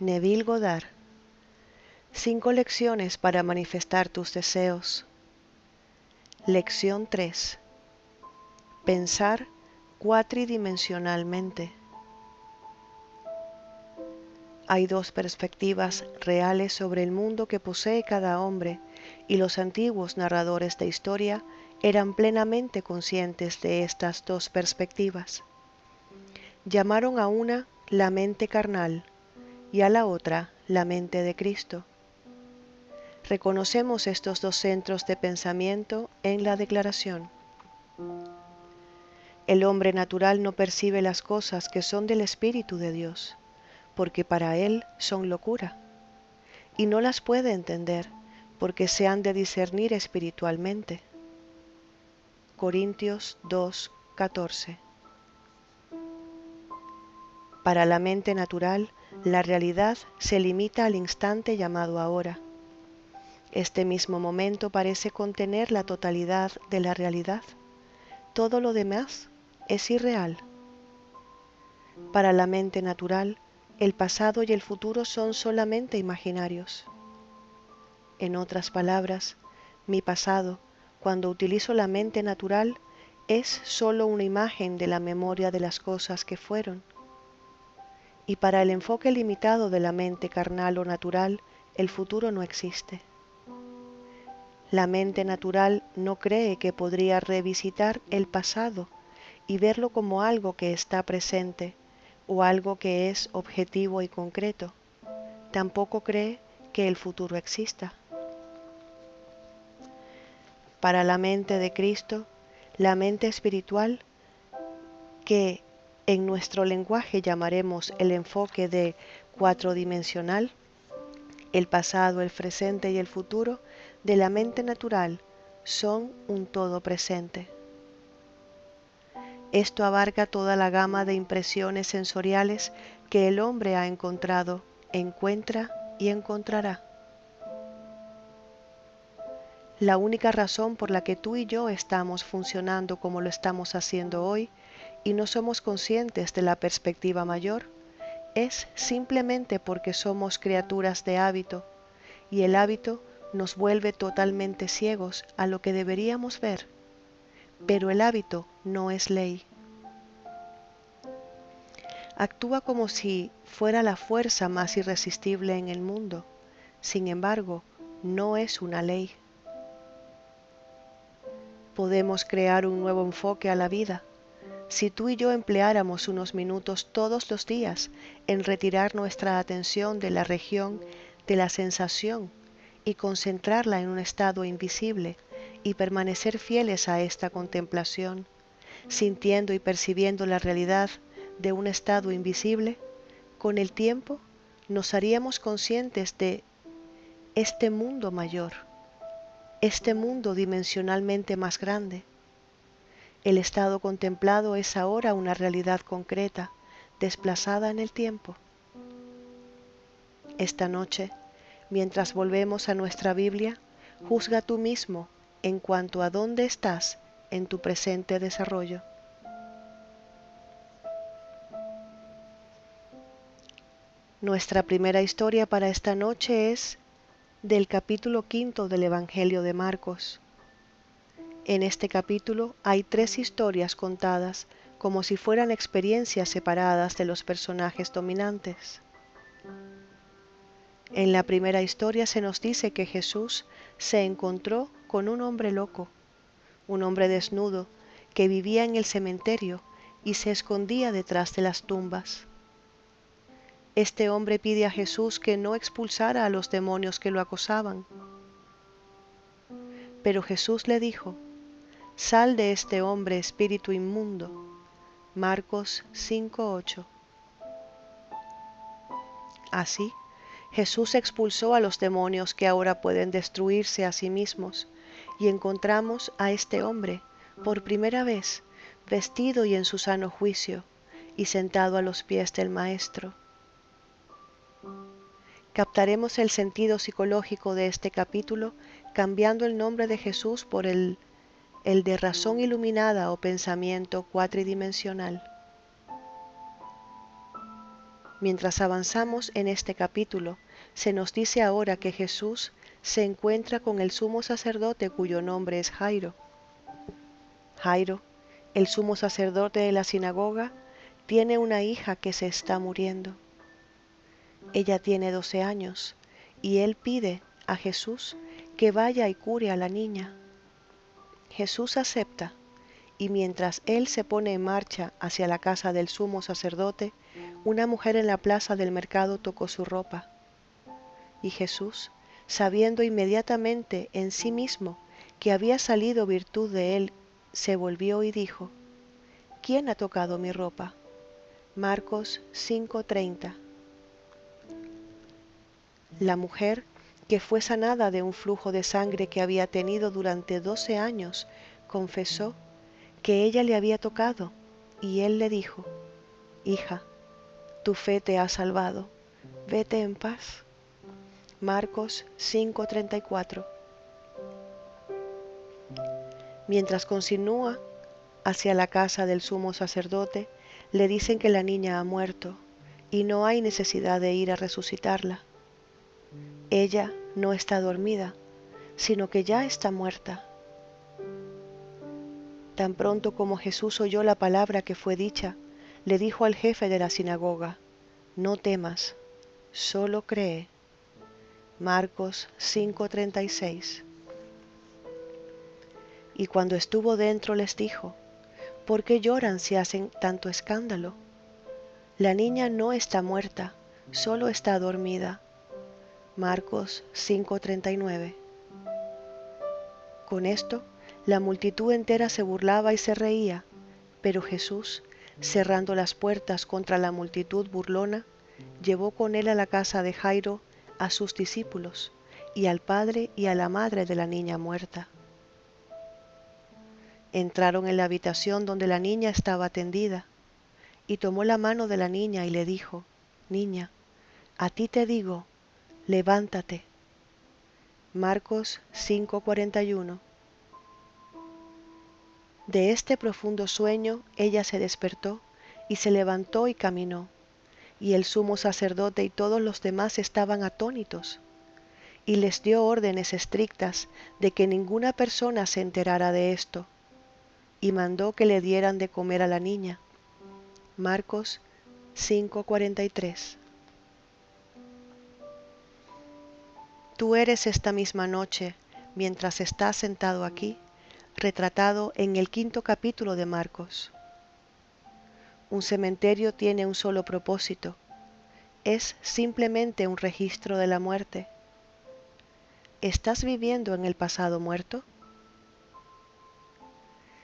Neville Goddard. 5 lecciones para manifestar tus deseos. Lección 3. Pensar cuatridimensionalmente. Hay 2 perspectivas reales sobre el mundo que posee cada hombre, y los antiguos narradores de historia eran plenamente conscientes de estas 2 perspectivas. Llamaron a una la mente carnal y a la otra la mente de Cristo. Reconocemos estos 2 centros de pensamiento en la declaración. El hombre natural no percibe las cosas que son del Espíritu de Dios, porque para él son locura, y no las puede entender, porque se han de discernir espiritualmente. Corintios 2:14. Para la mente natural, la realidad se limita al instante llamado ahora. Este mismo momento parece contener la totalidad de la realidad. Todo lo demás es irreal. Para la mente natural, el pasado y el futuro son solamente imaginarios. En otras palabras, mi pasado, cuando utilizo la mente natural, es solo una imagen de la memoria de las cosas que fueron. Y para el enfoque limitado de la mente carnal o natural, el futuro no existe. La mente natural no cree que podría revisitar el pasado y verlo como algo que está presente o algo que es objetivo y concreto. Tampoco cree que el futuro exista. Para la mente de Cristo, la mente espiritual, que en nuestro lenguaje llamaremos el enfoque de cuatridimensional, el pasado, el presente y el futuro de la mente natural son un todo presente. Esto abarca toda la gama de impresiones sensoriales que el hombre ha encontrado, encuentra y encontrará. La única razón por la que tú y yo estamos funcionando como lo estamos haciendo hoy y no somos conscientes de la perspectiva mayor es simplemente porque somos criaturas de hábito, y el hábito nos vuelve totalmente ciegos a lo que deberíamos ver. Pero el hábito no es ley. Actúa como si fuera la fuerza más irresistible en el mundo. Sin embargo, no es una ley. Podemos crear un nuevo enfoque a la vida. Si tú y yo empleáramos unos minutos todos los días en retirar nuestra atención de la región de la sensación y concentrarla en un estado invisible y permanecer fieles a esta contemplación, sintiendo y percibiendo la realidad de un estado invisible, con el tiempo nos haríamos conscientes de este mundo mayor, este mundo dimensionalmente más grande. El estado contemplado es ahora una realidad concreta, desplazada en el tiempo. Esta noche, mientras volvemos a nuestra Biblia, juzga tú mismo en cuanto a dónde estás en tu presente desarrollo. Nuestra primera historia para esta noche es del capítulo 5 del Evangelio de Marcos. En este capítulo hay 3 historias contadas como si fueran experiencias separadas de los personajes dominantes. En la primera historia se nos dice que Jesús se encontró con un hombre loco, un hombre desnudo que vivía en el cementerio y se escondía detrás de las tumbas. Este hombre pide a Jesús que no expulsara a los demonios que lo acosaban. Pero Jesús le dijo: «Sal de este hombre, espíritu inmundo». Marcos 5:8. Así, Jesús expulsó a los demonios que ahora pueden destruirse a sí mismos, y encontramos a este hombre, por primera vez, vestido y en su sano juicio, y sentado a los pies del Maestro. Captaremos el sentido psicológico de este capítulo cambiando el nombre de Jesús por el de razón iluminada o pensamiento cuatridimensional. Mientras avanzamos en este capítulo, se nos dice ahora que Jesús se encuentra con el sumo sacerdote cuyo nombre es Jairo. Jairo, el sumo sacerdote de la sinagoga, tiene una hija que se está muriendo. Ella tiene 12 años y él pide a Jesús que vaya y cure a la niña. Jesús acepta y mientras él se pone en marcha hacia la casa del sumo sacerdote, una mujer en la plaza del mercado tocó su ropa. Y Jesús, sabiendo inmediatamente en sí mismo que había salido virtud de él, se volvió y dijo: ¿Quién ha tocado mi ropa? Marcos 5:30. La mujer, que fue sanada de un flujo de sangre que había tenido durante 12 años, confesó que ella le había tocado, y él le dijo: Hija, tu fe te ha salvado, vete en paz. Marcos 5:34. Mientras continúa hacia la casa del sumo sacerdote, le dicen que la niña ha muerto y no hay necesidad de ir a resucitarla. Ella no está dormida, sino que ya está muerta. Tan pronto como Jesús oyó la palabra que fue dicha, le dijo al jefe de la sinagoga: No temas, solo cree. Marcos 5:36. Y cuando estuvo dentro les dijo: ¿Por qué lloran si hacen tanto escándalo? La niña no está muerta, solo está dormida. Marcos 5:39. Con esto, la multitud entera se burlaba y se reía, pero Jesús, cerrando las puertas contra la multitud burlona, llevó con él a la casa de Jairo a sus discípulos y al padre y a la madre de la niña muerta. Entraron en la habitación donde la niña estaba tendida, y tomó la mano de la niña y le dijo: Niña, a ti te digo, levántate. Marcos 5:41. De este profundo sueño ella se despertó y se levantó y caminó, y el sumo sacerdote y todos los demás estaban atónitos, y les dio órdenes estrictas de que ninguna persona se enterara de esto, y mandó que le dieran de comer a la niña. Marcos 5:43. Tú eres esta misma noche, mientras estás sentado aquí, retratado en el 5.º capítulo de Marcos. Un cementerio tiene un solo propósito: es simplemente un registro de la muerte. ¿Estás viviendo en el pasado muerto?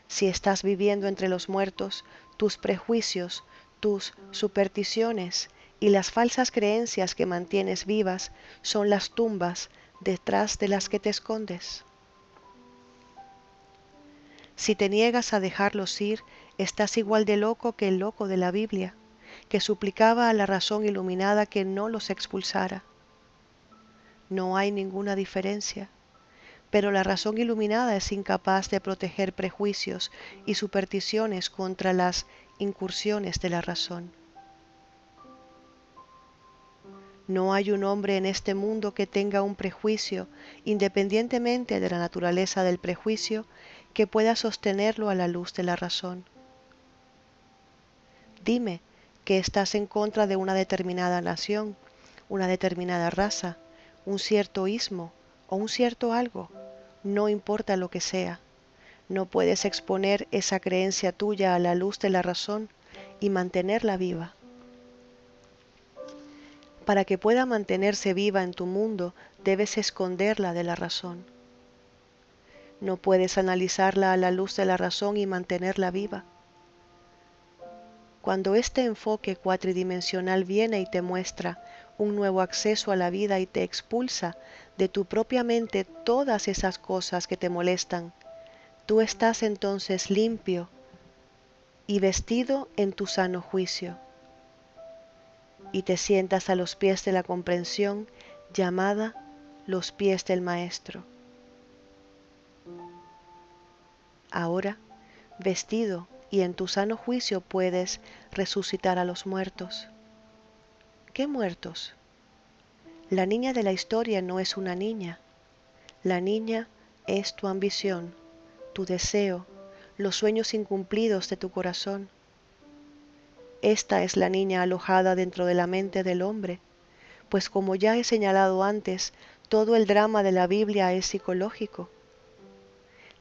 Si estás viviendo entre los muertos, tus prejuicios, tus supersticiones y las falsas creencias que mantienes vivas son las tumbas detrás de las que te escondes. Si te niegas a dejarlos ir, estás igual de loco que el loco de la Biblia, que suplicaba a la razón iluminada que no los expulsara. No hay ninguna diferencia, pero la razón iluminada es incapaz de proteger prejuicios y supersticiones contra las incursiones de la razón. No hay un hombre en este mundo que tenga un prejuicio, independientemente de la naturaleza del prejuicio, que pueda sostenerlo a la luz de la razón. Dime que estás en contra de una determinada nación, una determinada raza, un cierto ismo o un cierto algo, no importa lo que sea. No puedes exponer esa creencia tuya a la luz de la razón y mantenerla viva. Para que pueda mantenerse viva en tu mundo, debes esconderla de la razón. No puedes analizarla a la luz de la razón y mantenerla viva. Cuando este enfoque cuatridimensional viene y te muestra un nuevo acceso a la vida y te expulsa de tu propia mente todas esas cosas que te molestan, tú estás entonces limpio y vestido en tu sano juicio, y te sientas a los pies de la comprensión llamada los pies del Maestro. Ahora, vestido y en tu sano juicio, puedes resucitar a los muertos. qué muertos? La niña de la historia no es una niña. La niña es tu ambición, tu deseo, los sueños incumplidos de tu corazón. Esta es la niña alojada dentro de la mente del hombre, pues como ya he señalado antes, todo el drama de la Biblia es psicológico.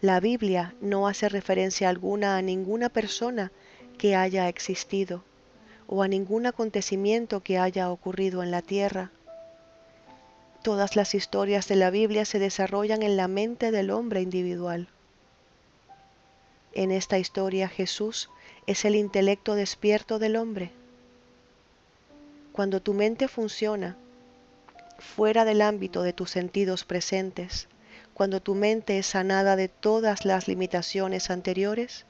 La Biblia no hace referencia alguna a ninguna persona que haya existido o a ningún acontecimiento que haya ocurrido en la tierra. Todas las historias de la Biblia se desarrollan en la mente del hombre individual. En esta historia Jesús es el intelecto despierto del hombre. Cuando tu mente funciona fuera del ámbito de tus sentidos presentes, cuando tu mente es sanada de todas las limitaciones anteriores,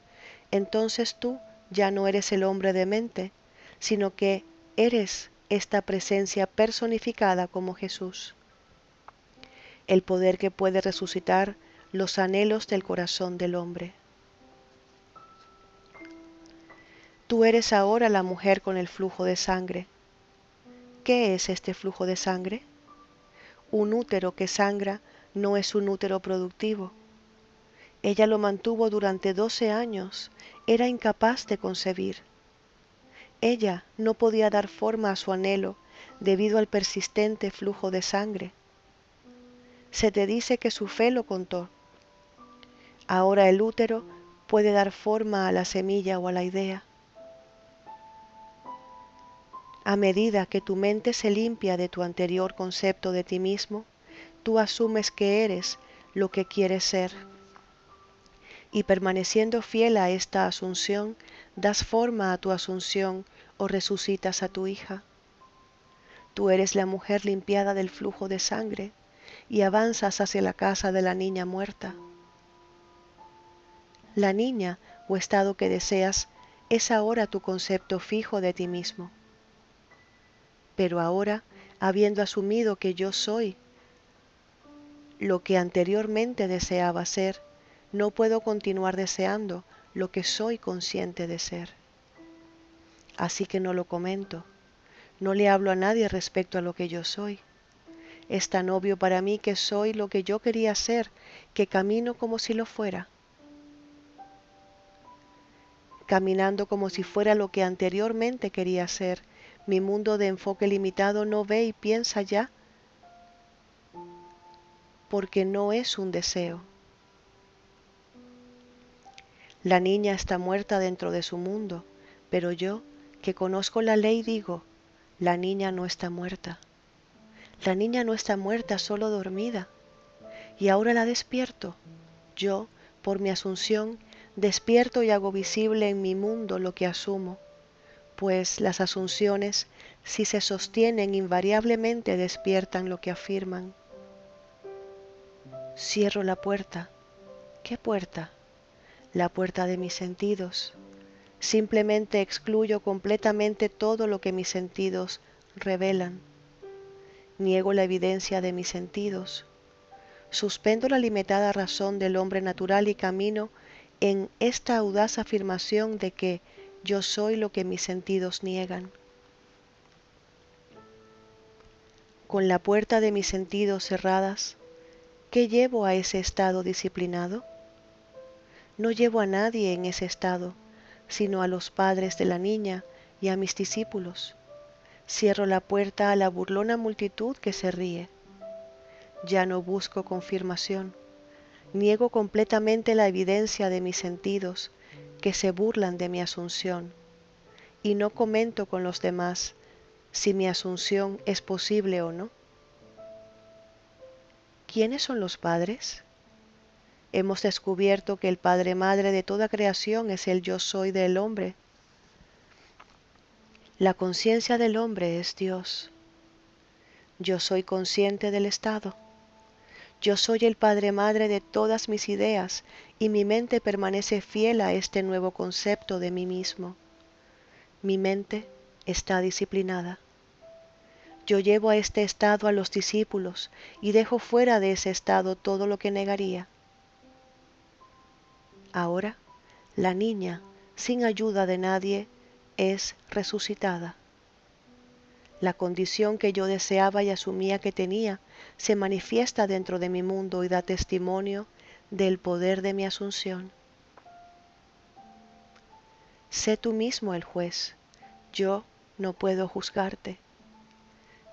entonces tú ya no eres el hombre de mente, sino que eres esta presencia personificada como Jesús, el poder que puede resucitar los anhelos del corazón del hombre. Tú eres ahora la mujer con el flujo de sangre. ¿Qué es este flujo de sangre? Un útero que sangra no es un útero productivo. Ella lo mantuvo durante 12 años, era incapaz de concebir. Ella no podía dar forma a su anhelo debido al persistente flujo de sangre. Se te dice que su fe lo contó. Ahora el útero puede dar forma a la semilla o a la idea. A medida que tu mente se limpia de tu anterior concepto de ti mismo, tú asumes que eres lo que quieres ser. Y permaneciendo fiel a esta asunción, das forma a tu asunción o resucitas a tu hija. Tú eres la mujer limpiada del flujo de sangre y avanzas hacia la casa de la niña muerta. La niña o estado que deseas es ahora tu concepto fijo de ti mismo. Pero ahora, habiendo asumido que yo soy lo que anteriormente deseaba ser, no puedo continuar deseando lo que soy consciente de ser. Así que no lo comento, no le hablo a nadie respecto a lo que yo soy. Es tan obvio para mí que soy lo que yo quería ser, que camino como si lo fuera. Caminando como si fuera lo que anteriormente quería ser, mi mundo de enfoque limitado no ve y piensa ya, porque no es un deseo. La niña está muerta dentro de su mundo, pero yo, que conozco la ley, digo, la niña no está muerta. La niña no está muerta, solo dormida. Y ahora la despierto. Yo, por mi asunción, despierto y hago visible en mi mundo lo que asumo, pues las asunciones, si se sostienen invariablemente, despiertan lo que afirman. Cierro la puerta. ¿Qué puerta? La puerta de mis sentidos. Simplemente excluyo completamente todo lo que mis sentidos revelan. Niego la evidencia de mis sentidos. Suspendo la limitada razón del hombre natural y camino en esta audaz afirmación de que yo soy lo que mis sentidos niegan. Con la puerta de mis sentidos cerradas, ¿qué llevo a ese estado disciplinado? No llevo a nadie en ese estado, sino a los padres de la niña y a mis discípulos. Cierro la puerta a la burlona multitud que se ríe. Ya no busco confirmación. Niego completamente la evidencia de mis sentidos que se burlan de mi asunción y no comento con los demás si mi asunción es posible o no. ¿Quiénes son los padres? Hemos descubierto que el Padre Madre de toda creación es el yo soy del hombre. La conciencia del hombre es Dios. Yo soy consciente del estado. Yo soy el Padre Madre de todas mis ideas y mi mente permanece fiel a este nuevo concepto de mí mismo. Mi mente está disciplinada. Yo llevo a este estado a los discípulos y dejo fuera de ese estado todo lo que negaría. Ahora, la niña, sin ayuda de nadie, es resucitada. La condición que yo deseaba y asumía que tenía se manifiesta dentro de mi mundo y da testimonio del poder de mi asunción. Sé tú mismo el juez, yo no puedo juzgarte.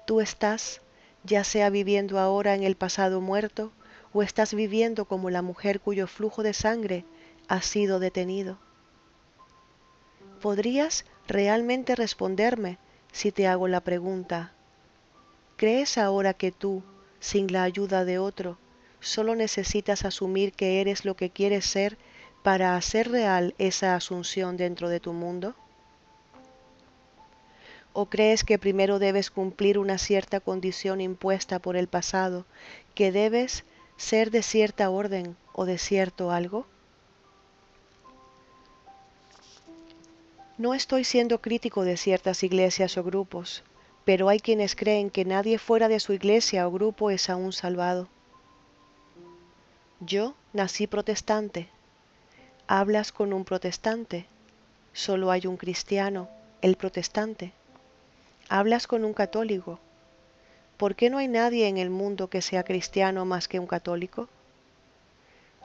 Tú estás, ya sea viviendo ahora en el pasado muerto, o estás viviendo como la mujer cuyo flujo de sangre ha sido detenido. ¿Podrías realmente responderme si te hago la pregunta? ¿Crees ahora que tú, sin la ayuda de otro, solo necesitas asumir que eres lo que quieres ser para hacer real esa asunción dentro de tu mundo? ¿O crees que primero debes cumplir una cierta condición impuesta por el pasado, que debes ser de cierta orden o de cierto algo? No estoy siendo crítico de ciertas iglesias o grupos, pero hay quienes creen que nadie fuera de su iglesia o grupo es aún salvado. Yo nací protestante. Hablas con un protestante. Solo hay un cristiano, el protestante. Hablas con un católico. ¿Por qué no hay nadie en el mundo que sea cristiano más que un católico?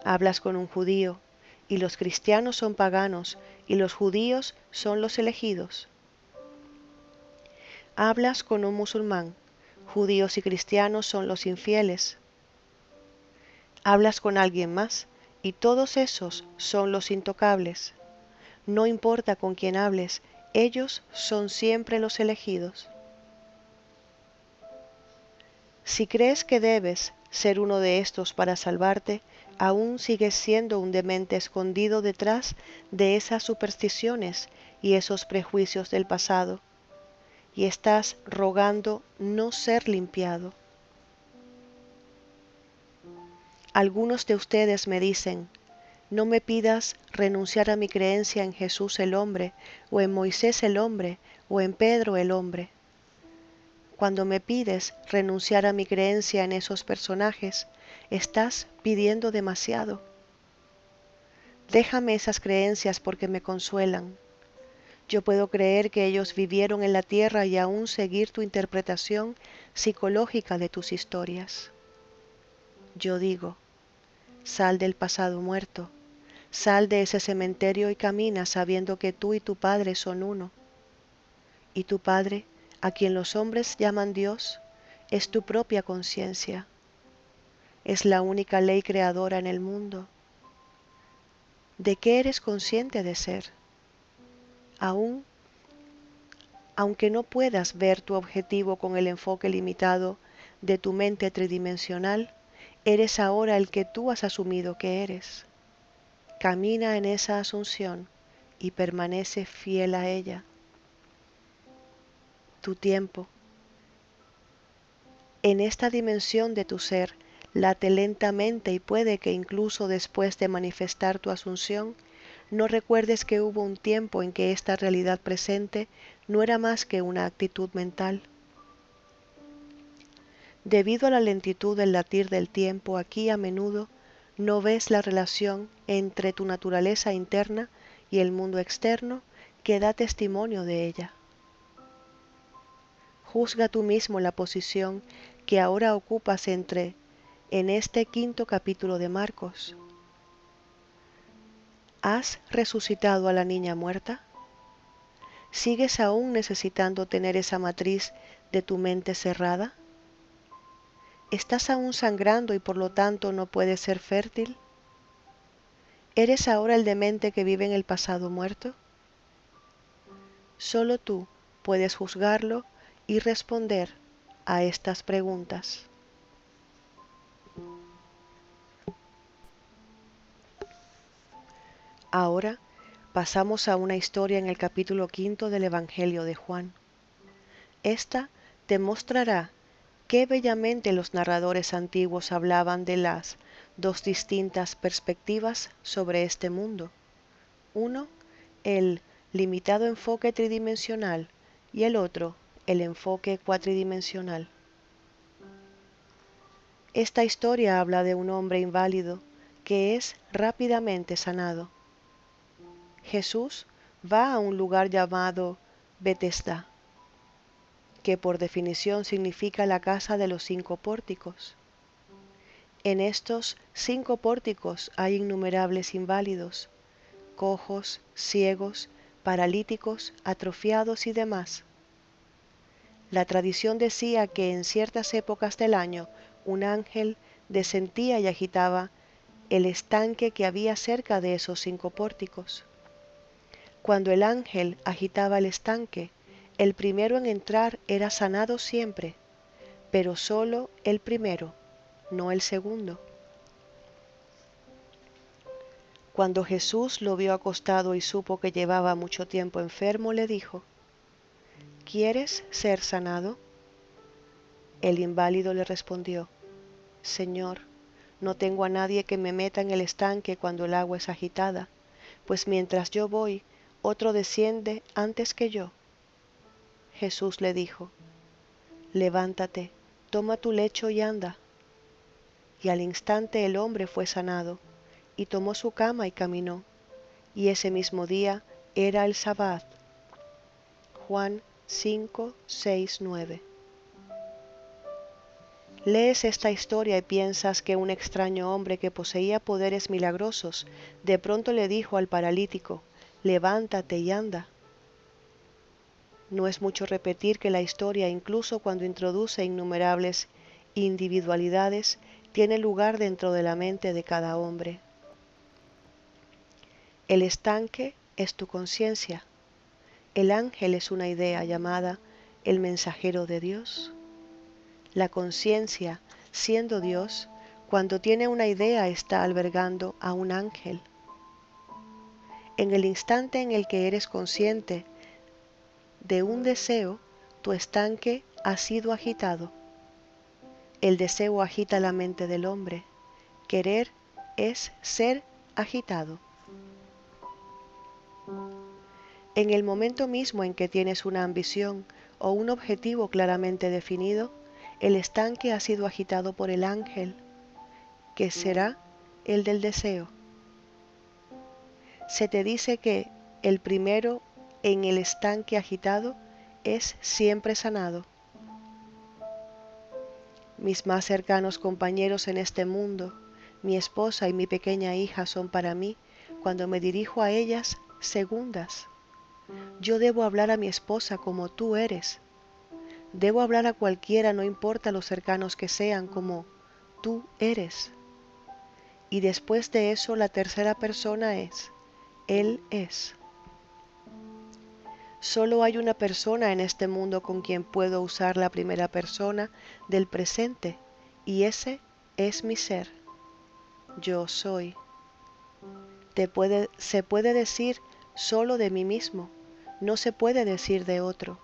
Hablas con un judío, y los cristianos son paganos, y los judíos son los elegidos. Hablas con un musulmán, judíos y cristianos son los infieles. Hablas con alguien más, y todos esos son los intocables. No importa con quién hables, ellos son siempre los elegidos. Si crees que debes ser uno de estos para salvarte, aún sigues siendo un demente escondido detrás de esas supersticiones y esos prejuicios del pasado, y estás rogando no ser limpiado. Algunos de ustedes me dicen, no me pidas renunciar a mi creencia en Jesús el hombre, o en Moisés el hombre, o en Pedro el hombre. Cuando me pides renunciar a mi creencia en esos personajes, estás pidiendo demasiado. Déjame esas creencias porque me consuelan. Yo puedo creer que ellos vivieron en la tierra y aún seguir tu interpretación psicológica de tus historias. Yo digo, sal del pasado muerto, sal de ese cementerio y camina sabiendo que tú y tu Padre son uno. Y tu Padre, a quien los hombres llaman Dios, es tu propia conciencia. Es la única ley creadora en el mundo. ¿De qué eres consciente de ser? Aunque no puedas ver tu objetivo con el enfoque limitado de tu mente tridimensional, eres ahora el que tú has asumido que eres. Camina en esa asunción y permanece fiel a ella. Tu tiempo. En esta dimensión de tu ser, late lentamente y puede que incluso después de manifestar tu asunción, no recuerdes que hubo un tiempo en que esta realidad presente no era más que una actitud mental. Debido a la lentitud del latir del tiempo, aquí a menudo no ves la relación entre tu naturaleza interna y el mundo externo que da testimonio de ella. Juzga tú mismo la posición que ahora ocupas en este quinto capítulo de Marcos. ¿Has resucitado a la niña muerta? ¿Sigues aún necesitando tener esa matriz de tu mente cerrada? ¿Estás aún sangrando y por lo tanto no puedes ser fértil? ¿Eres ahora el demente que vive en el pasado muerto? Solo tú puedes juzgarlo y responder a estas preguntas. Ahora pasamos a una historia en el capítulo 5 del Evangelio de Juan. Esta te mostrará qué bellamente los narradores antiguos hablaban de las dos distintas perspectivas sobre este mundo. Uno, el limitado enfoque tridimensional y el otro, el enfoque cuatridimensional. Esta historia habla de un hombre inválido que es rápidamente sanado. Jesús va a un lugar llamado Betesda, que por definición significa la casa de los 5 pórticos. En estos 5 pórticos hay innumerables inválidos, cojos, ciegos, paralíticos, atrofiados y demás. La tradición decía que en ciertas épocas del año un ángel descendía y agitaba el estanque que había cerca de esos 5 pórticos. Cuando el ángel agitaba el estanque, el primero en entrar era sanado siempre, pero solo el primero, no el segundo. Cuando Jesús lo vio acostado y supo que llevaba mucho tiempo enfermo, le dijo: ¿Quieres ser sanado? El inválido le respondió: Señor, no tengo a nadie que me meta en el estanque cuando el agua es agitada, pues mientras yo voy, otro desciende antes que yo. Jesús le dijo: Levántate, toma tu lecho y anda. Y al instante el hombre fue sanado, y tomó su cama y caminó, y ese mismo día era el Sabbat. Juan 5, 6, 9. Lees esta historia y piensas que un extraño hombre que poseía poderes milagrosos de pronto le dijo al paralítico: levántate y anda. No es mucho repetir que la historia, incluso cuando introduce innumerables individualidades, tiene lugar dentro de la mente de cada hombre. El estanque es tu conciencia. El ángel es una idea llamada el mensajero de Dios. La conciencia, siendo Dios, cuando tiene una idea está albergando a un ángel. En el instante en el que eres consciente de un deseo, tu estanque ha sido agitado. El deseo agita la mente del hombre. Querer es ser agitado. En el momento mismo en que tienes una ambición o un objetivo claramente definido, el estanque ha sido agitado por el ángel, que será el del deseo. Se te dice que el primero en el estanque agitado es siempre sanado. Mis más cercanos compañeros en este mundo, mi esposa y mi pequeña hija, son para mí, cuando me dirijo a ellas, segundas. Yo debo hablar a mi esposa como tú eres. Debo hablar a cualquiera, no importa lo cercanos que sean, como tú eres. Y después de eso la tercera persona es: Él es. Solo hay una persona en este mundo con quien puedo usar la primera persona del presente, y ese es mi ser. Yo soy. Se puede decir solo de mí mismo, no se puede decir de otro.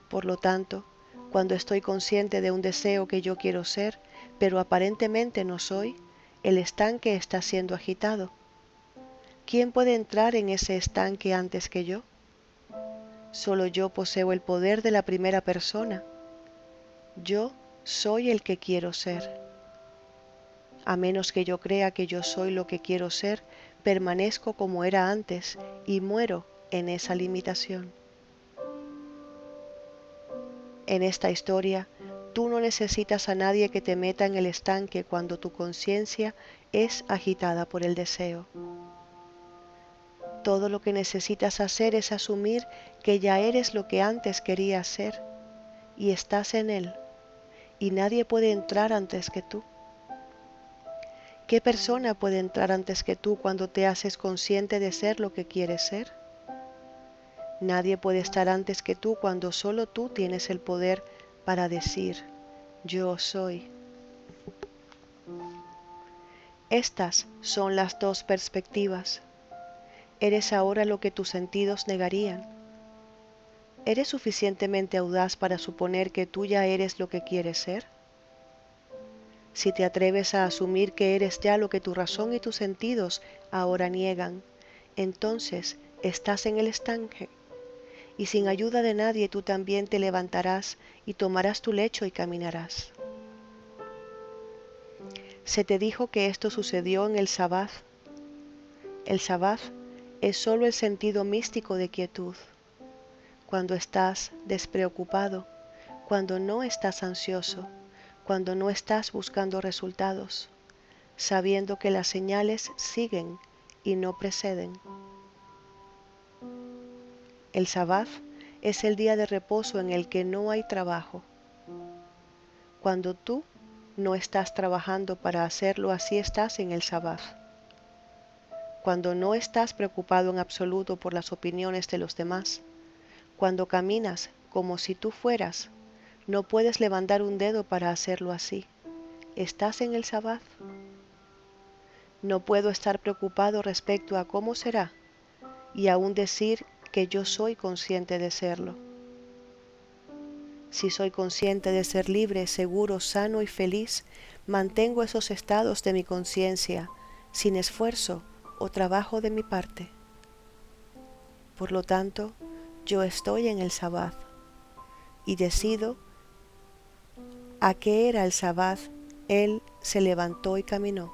Por lo tanto, cuando estoy consciente de un deseo que yo quiero ser, pero aparentemente no soy, el estanque está siendo agitado. ¿Quién puede entrar en ese estanque antes que yo? Solo yo poseo el poder de la primera persona. Yo soy el que quiero ser. A menos que yo crea que yo soy lo que quiero ser, permanezco como era antes y muero en esa limitación. En esta historia, tú no necesitas a nadie que te meta en el estanque cuando tu conciencia es agitada por el deseo. Todo lo que necesitas hacer es asumir que ya eres lo que antes querías ser y estás en él, y nadie puede entrar antes que tú. ¿Qué persona puede entrar antes que tú cuando te haces consciente de ser lo que quieres ser? Nadie puede estar antes que tú cuando solo tú tienes el poder para decir: yo soy. Estas son las dos perspectivas. Eres ahora lo que tus sentidos negarían. ¿Eres suficientemente audaz para suponer que tú ya eres lo que quieres ser? Si te atreves a asumir que eres ya lo que tu razón y tus sentidos ahora niegan, entonces estás en el estanque. Y sin ayuda de nadie tú también te levantarás y tomarás tu lecho y caminarás. Se te dijo que esto sucedió en el Sabbat. El Sabbat es solo el sentido místico de quietud. cuando estás despreocupado, cuando no estás ansioso, cuando no estás buscando resultados, sabiendo que las señales siguen y no preceden. El Sabbath es el día de reposo en el que no hay trabajo. Cuando tú no estás trabajando para hacerlo, así estás en el Sabbath. Cuando no estás preocupado en absoluto por las opiniones de los demás, cuando caminas como si tú fueras, no puedes levantar un dedo para hacerlo así. ¿Estás en el Sabbath? No puedo estar preocupado respecto a cómo será y aún decir que yo soy consciente de serlo. Si soy consciente de ser libre, seguro, sano y feliz, mantengo esos estados de mi conciencia sin esfuerzo o trabajo de mi parte. Por lo tanto, yo estoy en el Sabbath y decido a qué era el Sabbath. Él se levantó y caminó.